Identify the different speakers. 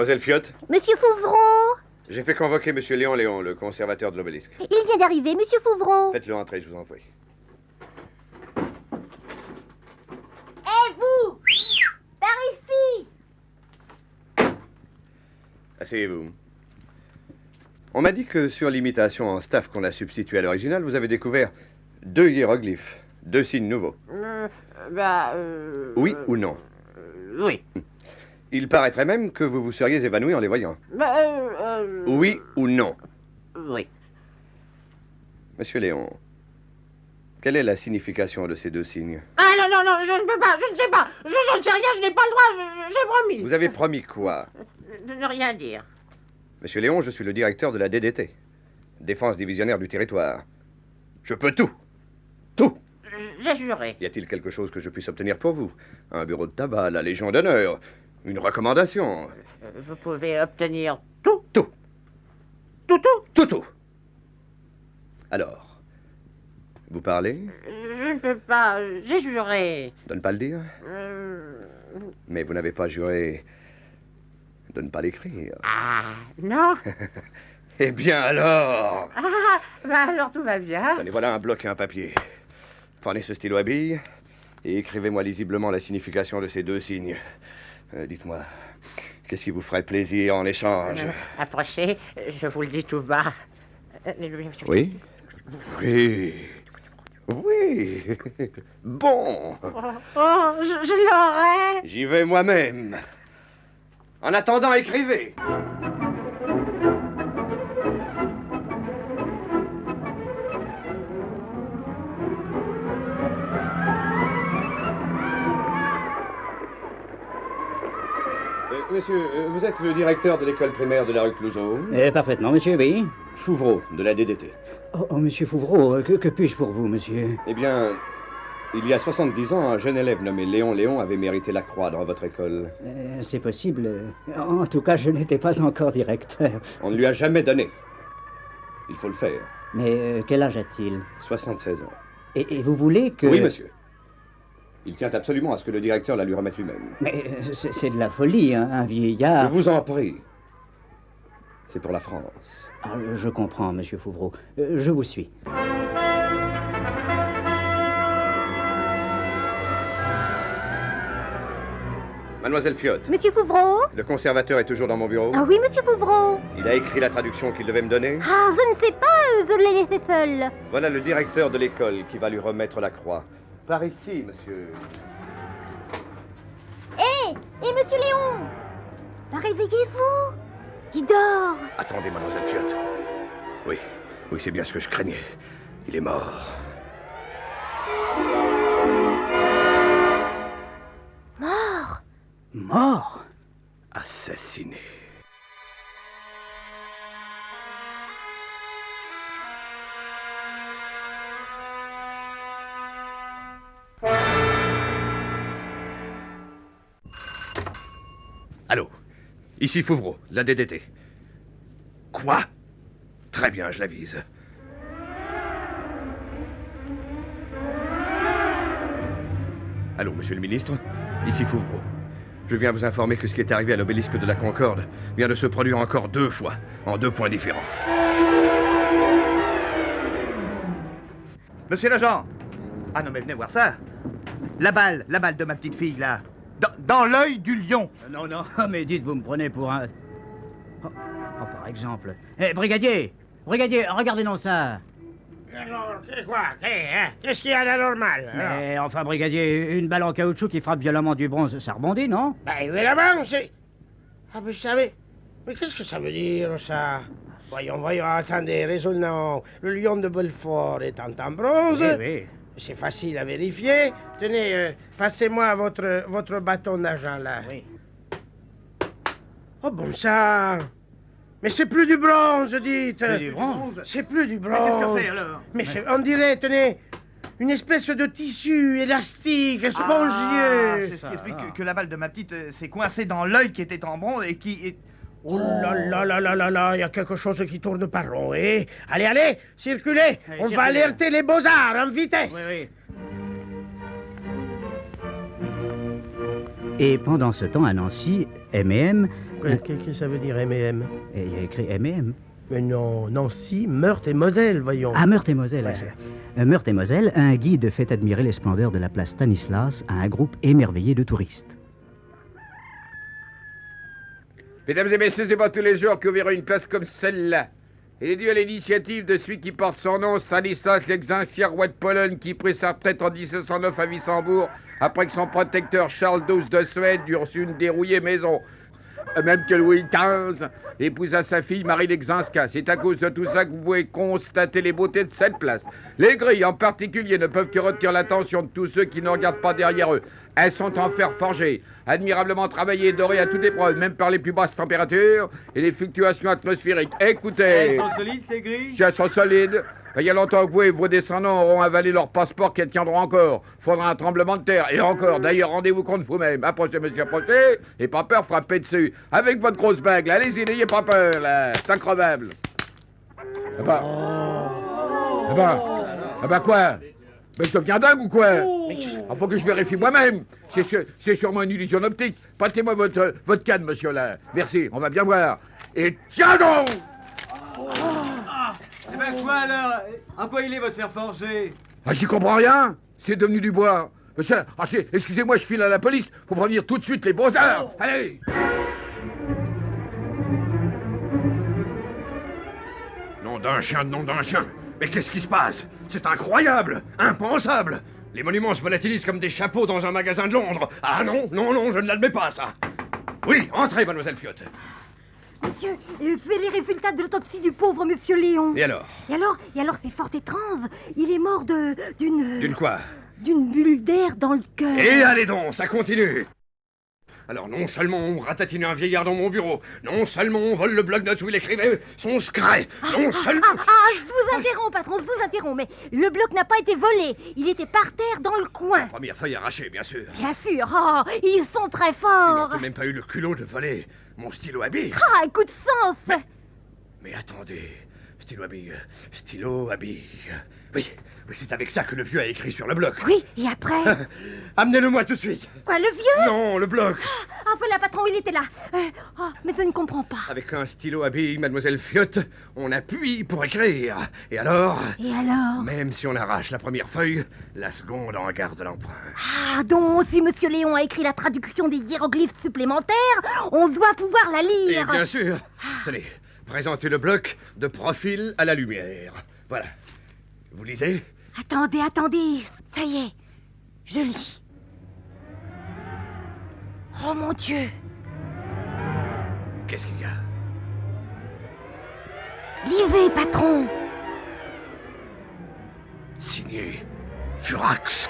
Speaker 1: Mademoiselle Fiotte,
Speaker 2: Monsieur Fouvreau.
Speaker 1: j'ai fait convoquer Monsieur Léon Léon, le conservateur de l'obélisque.
Speaker 2: Il vient d'arriver, Monsieur Fouvreau.
Speaker 1: Faites-le entrer, je vous en prie.
Speaker 2: Et vous, par ici.
Speaker 1: Asseyez-vous. On m'a dit que sur l'imitation en staff qu'on a substituée à l'original, vous avez découvert 2 hiéroglyphes, 2 signes nouveaux. Oui ou non?
Speaker 3: Oui.
Speaker 1: Il paraîtrait même que vous vous seriez évanoui en les voyant. Oui ou non?
Speaker 3: Oui.
Speaker 1: Monsieur Léon, quelle est la signification de ces 2 signes?
Speaker 3: Ah non, non, non, je ne peux pas, je ne sais pas. Je ne sais rien, je n'ai pas le droit, j'ai promis.
Speaker 1: Vous avez promis quoi?
Speaker 3: De ne rien dire.
Speaker 1: Monsieur Léon, je suis le directeur de la DDT, Défense divisionnaire du territoire. Je peux tout. Tout.
Speaker 3: J'ai juré.
Speaker 1: Y a-t-il quelque chose que je puisse obtenir pour vous? Un bureau de tabac, la Légion d'honneur, une recommandation?
Speaker 3: Vous pouvez obtenir tout.
Speaker 1: Tout.
Speaker 3: Tout, tout.
Speaker 1: Tout, tout. Alors, vous parlez?
Speaker 3: Je ne peux pas, j'ai juré.
Speaker 1: De ne pas le dire? Mais vous n'avez pas juré de ne pas l'écrire.
Speaker 3: Ah, non.
Speaker 1: Eh bien alors!
Speaker 3: Ah, bah alors tout va bien.
Speaker 1: Tenez, voilà un bloc et un papier. Prenez ce stylo à billes et écrivez-moi lisiblement la signification de ces 2 signes. Dites-moi, qu'est-ce qui vous ferait plaisir en échange?
Speaker 3: Approchez, je vous le dis tout bas.
Speaker 1: Oui? Oui. Oui. Bon.
Speaker 3: Oh, je l'aurais.
Speaker 1: J'y vais moi-même. En attendant, écrivez. Monsieur, vous êtes le directeur de l'école primaire de la rue Clouseau?
Speaker 4: Parfaitement, monsieur, oui.
Speaker 1: Fouvreau, de la DDT.
Speaker 4: Oh, monsieur Fouvreau, que puis-je pour vous, monsieur?
Speaker 1: Eh bien, il y a 70 ans, un jeune élève nommé Léon Léon avait mérité la croix dans votre école.
Speaker 4: C'est possible. En tout cas, je n'étais pas encore directeur.
Speaker 1: On ne lui a jamais donné. Il faut le faire.
Speaker 4: Mais quel âge a-t-il?
Speaker 1: 76 ans.
Speaker 4: Et vous voulez que...
Speaker 1: Oui, monsieur. Il tient absolument à ce que le directeur la lui remette lui-même.
Speaker 4: Mais c'est de la folie, hein, un vieillard...
Speaker 1: Je vous en prie. C'est pour la France.
Speaker 4: Ah, je comprends, monsieur Fouvreau. Je vous suis.
Speaker 1: Mademoiselle Fiotte,
Speaker 2: Monsieur Fouvreau.
Speaker 1: le conservateur est toujours dans mon bureau.
Speaker 2: Ah oui, Monsieur Fouvreau.
Speaker 1: Il a écrit la traduction qu'il devait me donner.
Speaker 2: Ah, je ne sais pas, je l'ai laissé seul.
Speaker 1: Voilà le directeur de l'école qui va lui remettre la croix. Par ici, monsieur.
Speaker 2: Hé, Monsieur Léon. Réveillez-vous. Il dort.
Speaker 1: Attendez, mademoiselle Fiotte. Oui, oui, c'est bien ce que je craignais. Il est mort.
Speaker 2: Mort.
Speaker 4: Mort?
Speaker 1: Assassiné. Allô? Ici Fouvreau, la DDT. Quoi? Très bien, je l'avise. Allô, monsieur le ministre? Ici Fouvreau. Je viens vous informer que ce qui est arrivé à l'obélisque de la Concorde vient de se produire encore 2 fois, en 2 points différents.
Speaker 5: Monsieur l'agent! Ah non, mais venez voir ça! La balle de ma petite fille, là. Dans l'œil du lion!
Speaker 4: Non, non, mais dites, vous me prenez pour un... Oh, par exemple... Brigadier! Brigadier, regardez non ça!
Speaker 6: Alors, quoi? Qu'est-ce qu'il y a d'anormal?
Speaker 4: Mais enfin, brigadier, une balle en caoutchouc qui frappe violemment du bronze, ça rebondit, non?
Speaker 6: Ben, évidemment, c'est... Ah, mais je savais... Mais qu'est-ce que ça veut dire, ça? Voyons, attendez, raisonnons. Le lion de Belfort est en bronze.
Speaker 4: Oui, oui.
Speaker 6: C'est facile à vérifier. Tenez, passez-moi votre bâton d'argent, là.
Speaker 4: Oui.
Speaker 6: Oh, bon sang! Mais c'est plus du bronze, dites!
Speaker 4: C'est du bronze?
Speaker 6: C'est plus du
Speaker 5: Mais
Speaker 6: bronze!
Speaker 5: qu'est-ce que c'est, alors?
Speaker 6: Mais on dirait, tenez, une espèce de tissu élastique, spongieux.
Speaker 5: C'est ce qui explique que la balle de ma petite s'est coincée dans l'œil qui était en bronze et qui...
Speaker 6: Oh là là là là là là, il y a quelque chose qui tourne par rond, eh? Allez, circulez! On va alerter les beaux-arts en vitesse!
Speaker 4: Oui, oui. Et pendant ce temps, à Nancy, M&M...
Speaker 6: Qu'est-ce que ça veut dire M&M?
Speaker 4: Et il y a écrit M&M.
Speaker 6: Mais non, Nancy, Meurthe et Moselle, voyons.
Speaker 4: Ah, Meurthe et Moselle,
Speaker 6: Ouais.
Speaker 4: Meurthe et Moselle, un guide fait admirer les splendeurs de la place Stanislas à un groupe émerveillé de touristes.
Speaker 7: Mesdames et messieurs, c'est pas tous les jours que vous verrez une place comme celle-là. Il est dû à l'initiative de celui qui porte son nom, Stanislas Leczinski, roi de Pologne, qui prit sa retraite en 1709 à Wissembourg, après que son protecteur Charles XII de Suède eut reçu une dérouillée maison. Même que Louis XV épousa sa fille Marie Leczinski. C'est à cause de tout ça que vous pouvez constater les beautés de cette place. Les grilles, en particulier, ne peuvent que retenir l'attention de tous ceux qui ne regardent pas derrière eux. Elles sont en fer forgé, admirablement travaillées et dorées à toute épreuve, même par les plus basses températures et les fluctuations atmosphériques. Écoutez...
Speaker 8: Elles sont solides, ces grilles?
Speaker 7: Si elles sont solides, il y a longtemps que vous et vos descendants auront avalé leur passeport qu'elles tiendront encore. Faudra un tremblement de terre. Et encore, d'ailleurs, rendez-vous compte vous-même. Approchez, monsieur, approchez. Et pas peur, frappez dessus. Avec votre grosse bague, là. Allez-y, n'ayez pas peur, là. C'est increvable. Ah bah quoi? Mais je deviens dingue ou quoi? Ah, faut que je vérifie moi-même. C'est sûrement une illusion optique. Prêtez-moi votre canne, monsieur, là. Merci, on va bien voir. Et tiens donc!
Speaker 8: Eh ben quoi alors? En quoi il est votre fer forgé?
Speaker 7: Ah, j'y comprends rien. C'est devenu du bois. Excusez-moi, je file à la police. Faut prévenir tout de suite les beaux-arts. Allez!
Speaker 1: Nom d'un chien, nom d'un chien. Mais qu'est-ce qui se passe? C'est incroyable, impensable. Les monuments se volatilisent comme des chapeaux dans un magasin de Londres. Ah non, je ne l'admets pas, ça. Oui, entrez, mademoiselle Fiotte.
Speaker 2: Monsieur, c'est les résultats de l'autopsie du pauvre monsieur Léon.
Speaker 1: Et alors?
Speaker 2: Et alors, c'est fort étrange. Il est mort d'une...
Speaker 1: D'une quoi?
Speaker 2: D'une bulle d'air dans le cœur.
Speaker 1: Et allez donc, ça continue. Alors non seulement on ratatine un vieillard dans mon bureau, non seulement on vole le bloc-notes où il écrivait son secret, non seulement...
Speaker 2: Je vous interromps, patron, je vous interromps, mais le bloc n'a pas été volé. Il était par terre dans le coin.
Speaker 1: Première feuille arrachée, bien sûr.
Speaker 2: Bien sûr, ils sont très
Speaker 1: Ils
Speaker 2: forts.
Speaker 1: n'ont même pas eu le culot de voler mon stylo à billes.
Speaker 2: Coup de sens.
Speaker 1: Mais attendez, stylo à billes. Oui, c'est avec ça que le vieux a écrit sur le bloc.
Speaker 2: Oui, et après?
Speaker 1: Amenez-le-moi tout de suite.
Speaker 2: Quoi, le vieux?
Speaker 1: Non, le bloc.
Speaker 2: Voilà, patron, il était là. Mais je ne comprends pas.
Speaker 1: Avec un stylo à billes, mademoiselle Fiotte, on appuie pour écrire. Et alors? Même si on arrache la première feuille, la seconde en garde l'empreinte.
Speaker 2: Donc, si monsieur Léon a écrit la traduction des hiéroglyphes supplémentaires, on doit pouvoir la lire.
Speaker 1: Et bien sûr. Tenez, présentez le bloc de profil à la lumière. Voilà. Vous lisez?
Speaker 2: Attendez, ça y est, je lis. Oh mon Dieu!
Speaker 1: Qu'est-ce qu'il y a?
Speaker 2: Lisez, patron!
Speaker 1: Signé Furax.